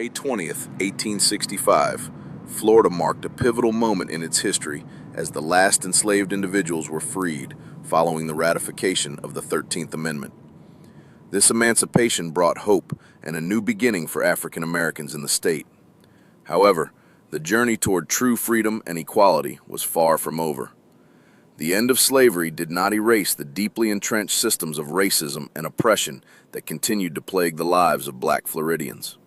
May 20th, 1865, Florida marked a pivotal moment in its history as the last enslaved individuals were freed following the ratification of the 13th Amendment. This emancipation brought hope and a new beginning for African Americans in the state. However, the journey toward true freedom and equality was far from over. The end of slavery did not erase the deeply entrenched systems of racism and oppression that continued to plague the lives of Black Floridians.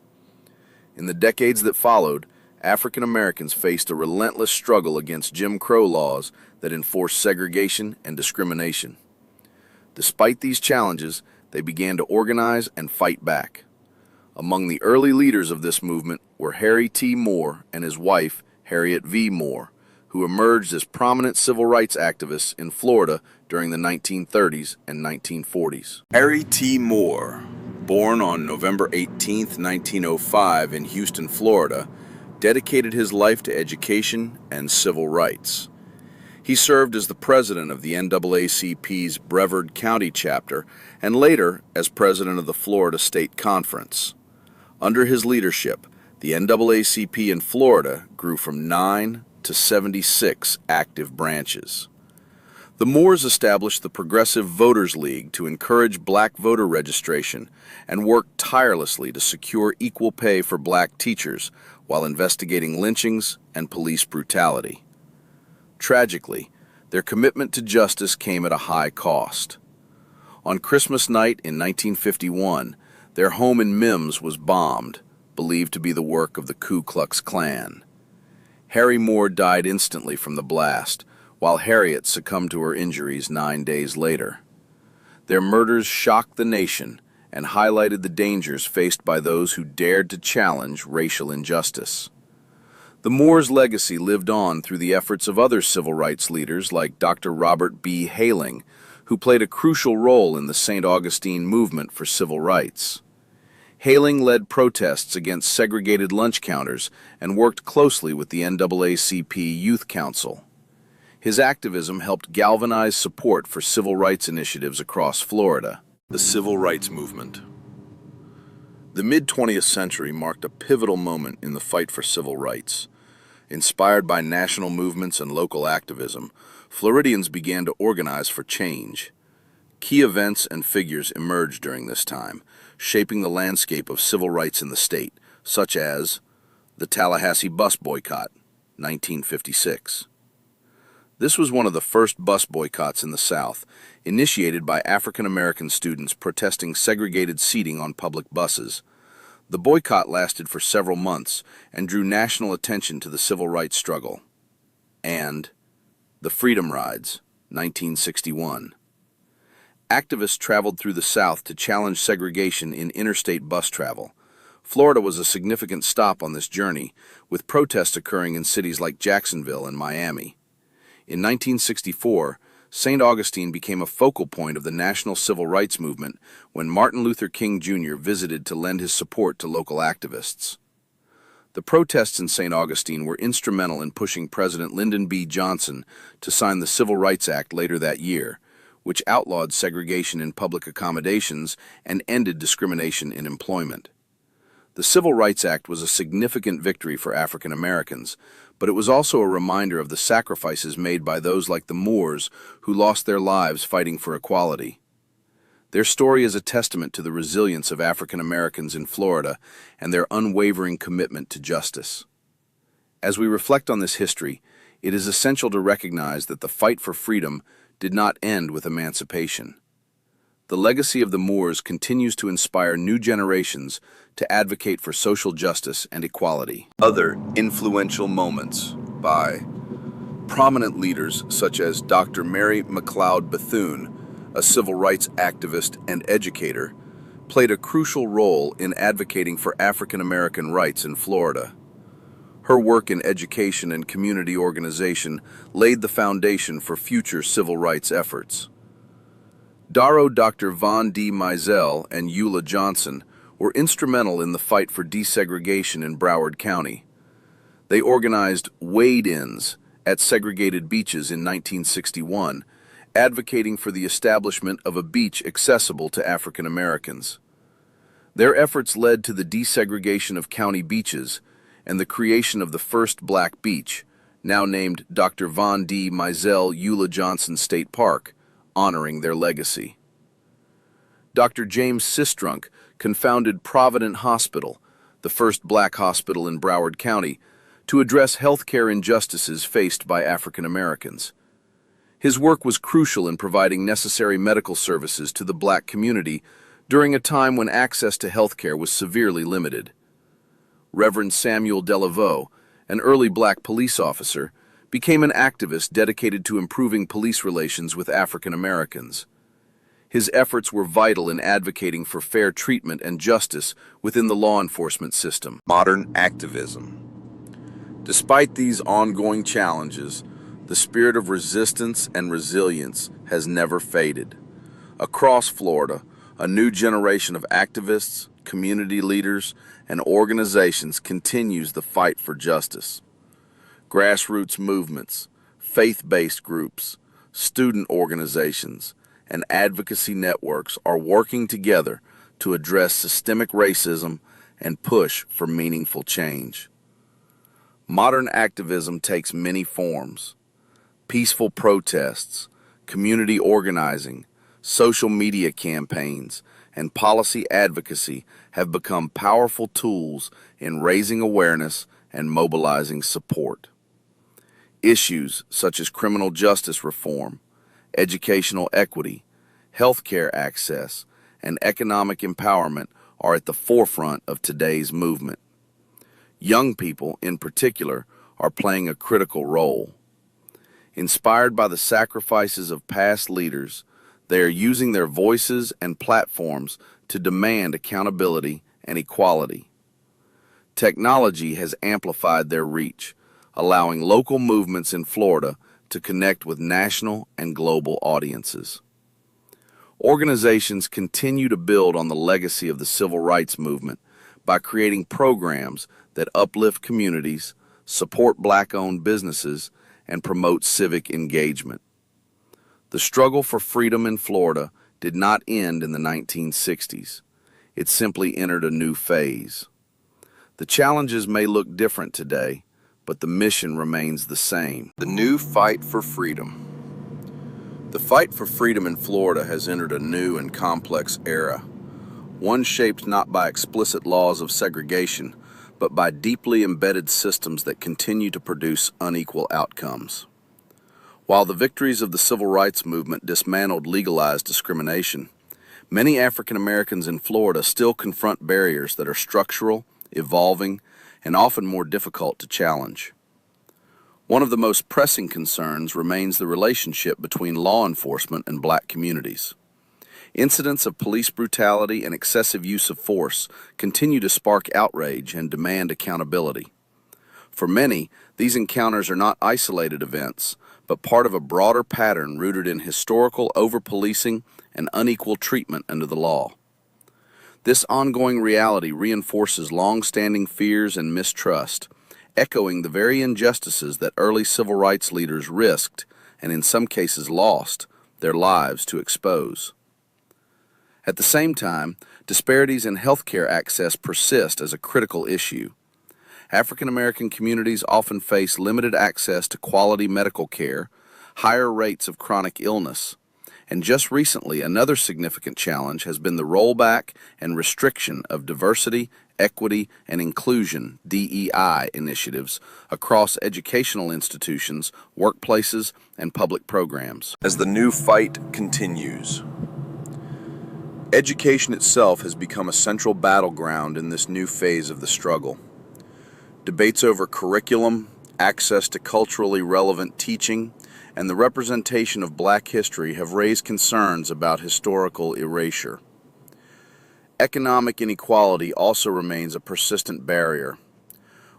In the decades that followed, African Americans faced a relentless struggle against Jim Crow laws that enforced segregation and discrimination. Despite these challenges, they began to organize and fight back. Among the early leaders of this movement were Harry T. Moore and his wife, Harriet V. Moore, who emerged as prominent civil rights activists in Florida during the 1930s and 1940s. Harry T. Moore, born on November 18, 1905 in Houston, Florida, dedicated his life to education and civil rights. He served as the president of the NAACP's Brevard County chapter and later as president of the Florida State Conference. Under his leadership, the NAACP in Florida grew from 9 to 76 active branches. The Moores established the Progressive Voters League to encourage Black voter registration and worked tirelessly to secure equal pay for Black teachers while investigating lynchings and police brutality. Tragically, their commitment to justice came at a high cost. On Christmas night in 1951, their home in Mims was bombed, believed to be the work of the Ku Klux Klan. Harry Moore died instantly from the blast, while Harriet succumbed to her injuries 9 days later. Their murders shocked the nation and highlighted the dangers faced by those who dared to challenge racial injustice. The Moores' legacy lived on through the efforts of other civil rights leaders like Dr. Robert B. Hayling, who played a crucial role in the St. Augustine movement for civil rights. Hayling led protests against segregated lunch counters and worked closely with the NAACP Youth Council. His activism helped galvanize support for civil rights initiatives across Florida. The Civil Rights Movement. The mid-20th century marked a pivotal moment in the fight for civil rights. Inspired by national movements and local activism, Floridians began to organize for change. Key events and figures emerged during this time, shaping the landscape of civil rights in the state, such as the Tallahassee bus boycott, 1956. This was one of the first bus boycotts in the South, initiated by African American students protesting segregated seating on public buses. The boycott lasted for several months and drew national attention to the civil rights struggle. And the Freedom Rides, 1961. Activists traveled through the South to challenge segregation in interstate bus travel. Florida was a significant stop on this journey, with protests occurring in cities like Jacksonville and Miami. In 1964, St. Augustine became a focal point of the national civil rights movement when Martin Luther King Jr. visited to lend his support to local activists. The protests in St. Augustine were instrumental in pushing President Lyndon B. Johnson to sign the Civil Rights Act later that year, which outlawed segregation in public accommodations and ended discrimination in employment. The Civil Rights Act was a significant victory for African Americans, but it was also a reminder of the sacrifices made by those like the Moores who lost their lives fighting for equality. Their story is a testament to the resilience of African Americans in Florida and their unwavering commitment to justice. As we reflect on this history, it is essential to recognize that the fight for freedom did not end with emancipation. The legacy of the Moores continues to inspire new generations to advocate for social justice and equality. Other influential moments by prominent leaders such as Dr. Mary McLeod Bethune, a civil rights activist and educator, played a crucial role in advocating for African American rights in Florida. Her work in education and community organization laid the foundation for future civil rights efforts. Dr. Von D. Mizell and Eula Johnson were instrumental in the fight for desegregation in Broward County. They organized wade-ins at segregated beaches in 1961, advocating for the establishment of a beach accessible to African Americans. Their efforts led to the desegregation of county beaches and the creation of the first black beach, now named Dr. Von D. Mizell Eula Johnson State Park, honoring their legacy. Dr. James Sistrunk confounded Provident Hospital, the first black hospital in Broward County, to address healthcare injustices faced by African Americans. His work was crucial in providing necessary medical services to the black community during a time when access to healthcare was severely limited. Reverend Samuel Delaveau, an early black police officer, became an activist dedicated to improving police relations with African Americans. His efforts were vital in advocating for fair treatment and justice within the law enforcement system. Modern activism. Despite these ongoing challenges, the spirit of resistance and resilience has never faded. Across Florida, a new generation of activists, community leaders, and organizations continues the fight for justice. Grassroots movements, faith-based groups, student organizations, and advocacy networks are working together to address systemic racism and push for meaningful change. Modern activism takes many forms. Peaceful protests, community organizing, social media campaigns, and policy advocacy have become powerful tools in raising awareness and mobilizing support. Issues such as criminal justice reform, educational equity, healthcare access, and economic empowerment are at the forefront of today's movement. Young people, in particular, are playing a critical role. Inspired by the sacrifices of past leaders, they are using their voices and platforms to demand accountability and equality. Technology has amplified their reach, allowing local movements in Florida to connect with national and global audiences. Organizations continue to build on the legacy of the civil rights movement by creating programs that uplift communities, support black-owned businesses, and promote civic engagement. The struggle for freedom in Florida did not end in the 1960s. It simply entered a new phase. The challenges may look different today, but the mission remains the same. The new fight for freedom. The fight for freedom in Florida has entered a new and complex era, one shaped not by explicit laws of segregation, but by deeply embedded systems that continue to produce unequal outcomes. While the victories of the civil rights movement dismantled legalized discrimination, many African Americans in Florida still confront barriers that are structural, evolving, and often more difficult to challenge. One of the most pressing concerns remains the relationship between law enforcement and black communities. Incidents of police brutality and excessive use of force continue to spark outrage and demand accountability. For many, these encounters are not isolated events, but part of a broader pattern rooted in historical over-policing and unequal treatment under the law. This ongoing reality reinforces long-standing fears and mistrust, echoing the very injustices that early civil rights leaders risked, and in some cases lost, their lives to expose. At the same time, disparities in healthcare access persist as a critical issue. African American communities often face limited access to quality medical care, higher rates of chronic illness, and just recently another significant challenge has been the rollback and restriction of diversity, equity, and inclusion (DEI) initiatives across educational institutions, workplaces, and public programs. As the new fight continues. Education itself has become a central battleground in this new phase of the struggle. Debates over curriculum, access to culturally relevant teaching, and the representation of black history have raised concerns about historical erasure. Economic inequality also remains a persistent barrier.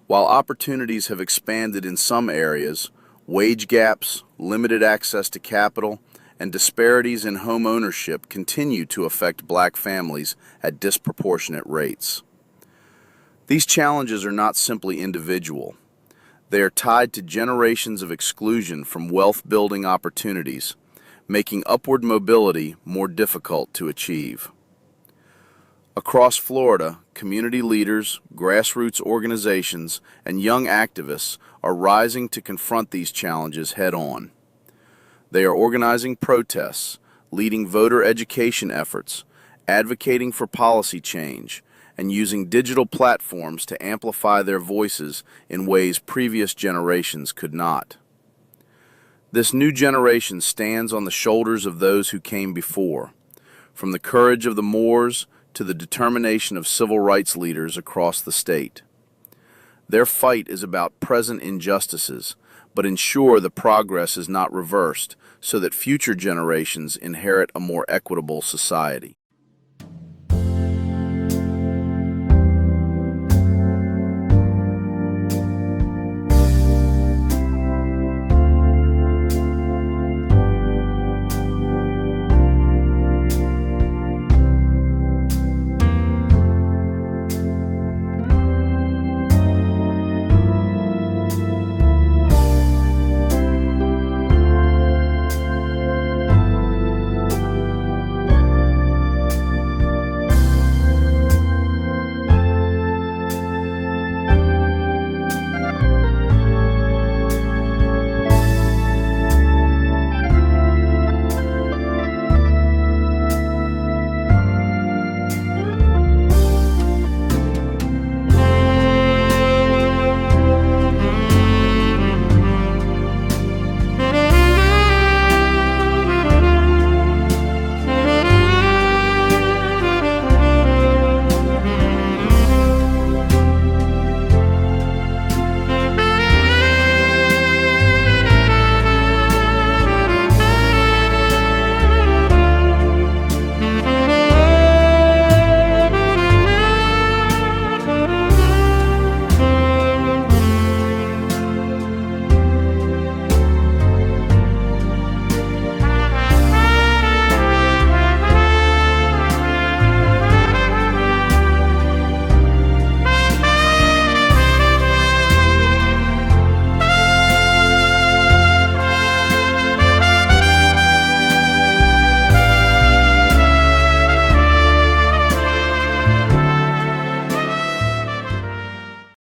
While opportunities have expanded in some areas, wage gaps, limited access to capital, and disparities in home ownership continue to affect black families at disproportionate rates. These challenges are not simply individual. They are tied to generations of exclusion from wealth-building opportunities, making upward mobility more difficult to achieve. Across Florida, community leaders, grassroots organizations, and young activists are rising to confront these challenges head-on. They are organizing protests, leading voter education efforts, advocating for policy change, and using digital platforms to amplify their voices in ways previous generations could not. This new generation stands on the shoulders of those who came before, from the courage of the Moors to the determination of civil rights leaders across the state. Their fight is about present injustices, but ensure the progress is not reversed so that future generations inherit a more equitable society.